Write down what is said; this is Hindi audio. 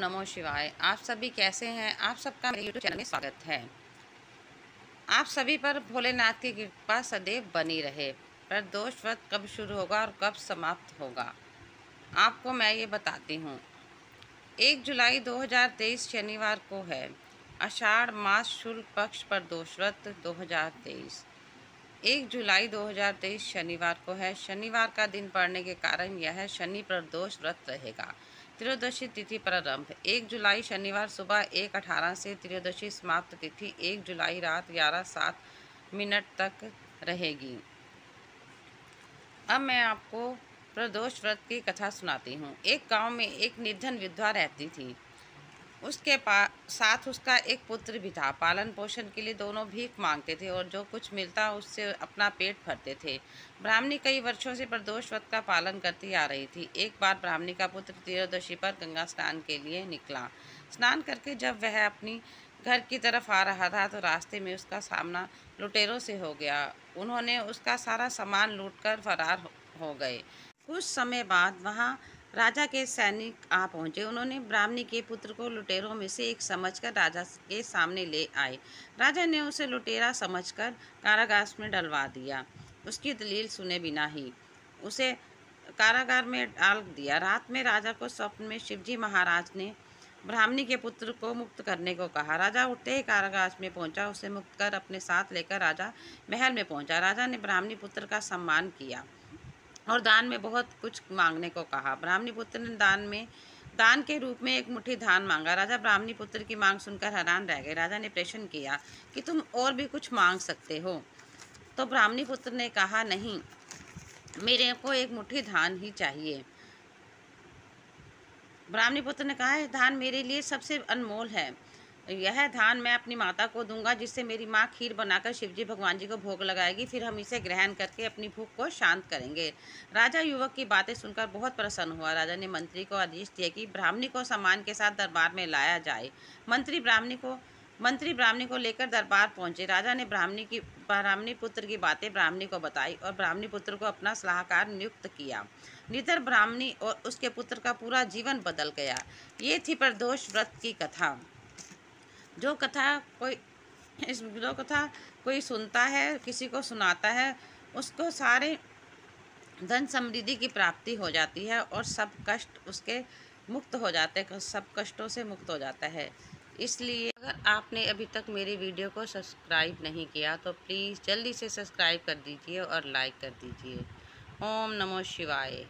नमो शिवाय। आप सभी कैसे हैं? आप सबका मेरे यूट्यूब चैनल में स्वागत है। आप सभी पर भोलेनाथ की कृपा सदैव बनी रहे। प्रदोष व्रत कब शुरू होगा और कब समाप्त होगा, आपको मैं ये बताती हूँ। 1 जुलाई 2023 शनिवार को है आषाढ़ मास शुक्ल पक्ष प्रदोष व्रत 2023। 1 जुलाई 2023 शनिवार को है। शनिवार का दिन पड़ने के कारण यह शनि प्रदोष व्रत रहेगा। त्रयोदशी तिथि प्रारंभ 1 जुलाई शनिवार सुबह 1:18 से, त्रयोदशी समाप्त तिथि 1 जुलाई रात 11:07 तक रहेगी। अब मैं आपको प्रदोष व्रत की कथा सुनाती हूँ। एक गांव में एक निर्धन विधवा रहती थी। उसके साथ उसका एक पुत्र भी था। पालन पोषण के लिए दोनों भीख मांगते थे और जो कुछ मिलता उससे अपना पेट भरते थे। ब्राह्मणी कई वर्षों से प्रदोष व्रत का पालन करती आ रही थी। एक बार ब्राह्मणी का पुत्र त्रयोदशी पर गंगा स्नान के लिए निकला। स्नान करके जब वह अपनी घर की तरफ आ रहा था तो रास्ते में उसका सामना लुटेरों से हो गया। उन्होंने उसका सारा सामान लूटकर फरार हो गए। कुछ समय बाद वहाँ राजा के सैनिक आ पहुंचे। उन्होंने ब्राह्मणी के पुत्र को लुटेरों में से एक समझकर राजा के सामने ले आए। राजा ने उसे लुटेरा समझकर कारागार में डलवा दिया। उसकी दलील सुने बिना ही उसे कारागार में डाल दिया। रात में राजा को स्वप्न में शिवजी महाराज ने ब्राह्मणी के पुत्र को मुक्त करने को कहा। राजा उठते ही कारागार में पहुंचा। उसे मुक्त कर अपने साथ लेकर राजा महल में पहुंचा। राजा ने ब्राह्मणी पुत्र का सम्मान किया और दान में बहुत कुछ मांगने को कहा। ब्राह्मणी पुत्र ने दान के रूप में एक मुट्ठी धान मांगा। राजा ब्राह्मणी पुत्र की मांग सुनकर हैरान रह गए। राजा ने प्रश्न किया कि तुम और भी कुछ मांग सकते हो? तो ब्राह्मणी पुत्र ने कहा, नहीं, मेरे को एक मुट्ठी धान ही चाहिए। ब्राह्मणी पुत्र ने कहा, धान मेरे लिए सबसे अनमोल है। यह धान मैं अपनी माता को दूंगा, जिससे मेरी माँ खीर बनाकर शिवजी भगवान जी को भोग लगाएगी। फिर हम इसे ग्रहण करके अपनी भूख को शांत करेंगे। राजा युवक की बातें सुनकर बहुत प्रसन्न हुआ। राजा ने मंत्री को आदेश दिया कि ब्राह्मणी को सम्मान के साथ दरबार में लाया जाए। मंत्री ब्राह्मणी को लेकर दरबार पहुंचे। राजा ने ब्राह्मणी पुत्र की बातें ब्राह्मणी को बताई और ब्राह्मणी पुत्र को अपना सलाहकार नियुक्त किया। नितर ब्राह्मणी और उसके पुत्र का पूरा जीवन बदल गया। ये थी प्रदोष व्रत की कथा। जो कथा कोई सुनता है, किसी को सुनाता है, उसको सारे धन समृद्धि की प्राप्ति हो जाती है और सब कष्ट उसके मुक्त हो जाते हैं, सब कष्टों से मुक्त हो जाता है। इसलिए अगर आपने अभी तक मेरी वीडियो को सब्सक्राइब नहीं किया तो प्लीज़ जल्दी से सब्सक्राइब कर दीजिए और लाइक कर दीजिए। ओम नमो शिवाय।